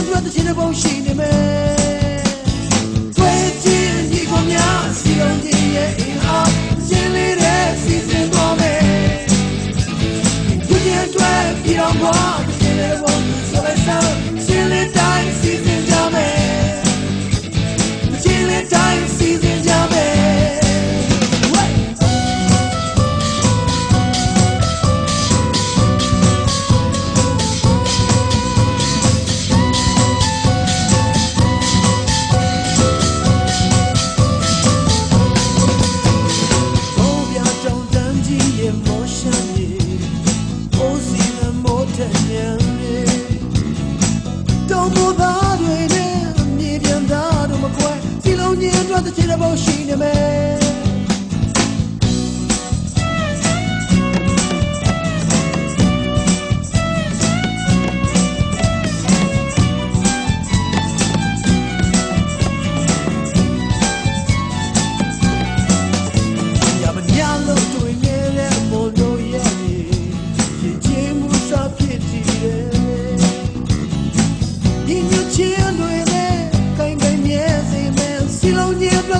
အတွက်တချင်တဲ့ဘုံရှိနေမယ်တွေ့ချင်းညီကိုများစီလုံးချင်းရဲ့အင်အားရှင်းလေးတဲ့စီစဉ်သွားမယ်သူချင်းအတွက်ပြည်တော်မှာတချင်တဲ့ဘုံဆိုလိုက်စမ်းရှင်းလေးတိုင်းစီစဉ်ကြမယ်တချင်လေးတိုင်းစီစဉ်ကြမယ်တချင်တဲ့ဘုံရှိနေမယ်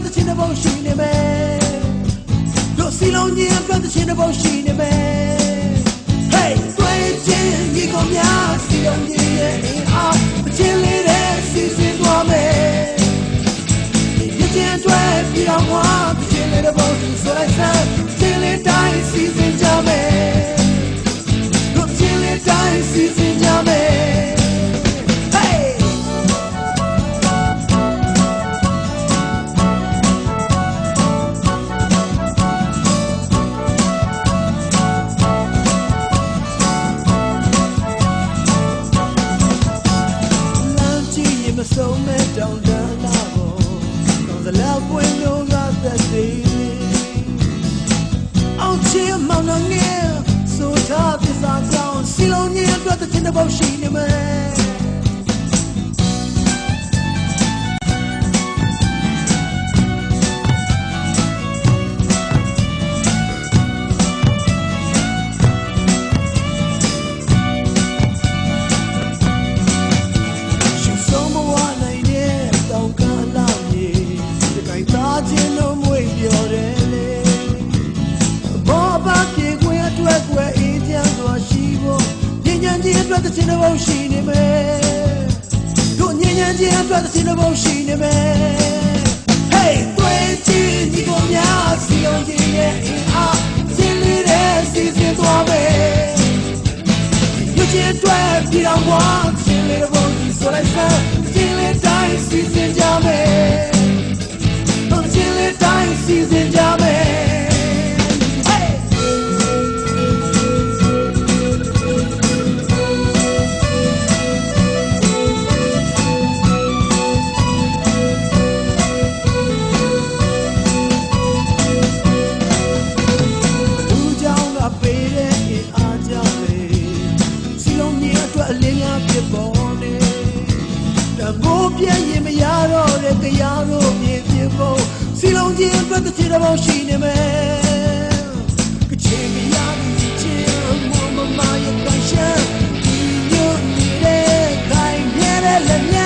တချင်တဲ့ဘုံရှိနေမယ်တို့စီလုံးကြီးအတွက်တချင်တဲ့ဘုံရှိနေမယ် Hey တွေ့ချင်းညီကိုများစီလုံးကြီးရဲ့အင်အားတချင်လေးတဲ့စီစဉ်သွားမယ်ဒီချင်အတွက်ပြည်တော်မှာတချင်လေးတဲ့ဘုံဆိုလိုက်စမ်းတချင်လေးတိုင်းစီစဉ်ကြမယ်တို့တချင်လေးတိုင်းစီစဉ်ကြမယ်so me down down lavo con the love when no got that day out here mount on air so top is our ground silon ye got the tin about she ne meအတွက်တချင်တဲ့ဘုံရှိနေမယ်တို့ညဉ့်ညံ့ချင်းအတွက်တချင်တဲ့ဘုံရှိနေမယ် Hey တွေ့ချင်းညီကိုများစီလုံးချင်းရဲ့အင်အားရှင်းလေးတဲ့စီစဉ်သွားမယ်ညချင်အတွက်ပြည်တော်မှာရှင်းလေးတဲ့ဘုံဆိုလိုက်စမ်းရှင်းလေးတိုင်းစီစဉ်ကြမယ်တို့ရှင်းလေးတိုင်းစီစဉ်ကြမယ်ပြည့်ရင်မရတော့တဲ့တရားတို့မြင်ပြဖို့စီလုံးကြီးအတွက်တချင်တဲ့ဘုံရှိနေမယ်ကချင်မရဘူးချင်မမမရဲ့ကန်ရှမ်းဒီညိုနေတဲ့ခိုင်မြဲတဲ့လက်မြ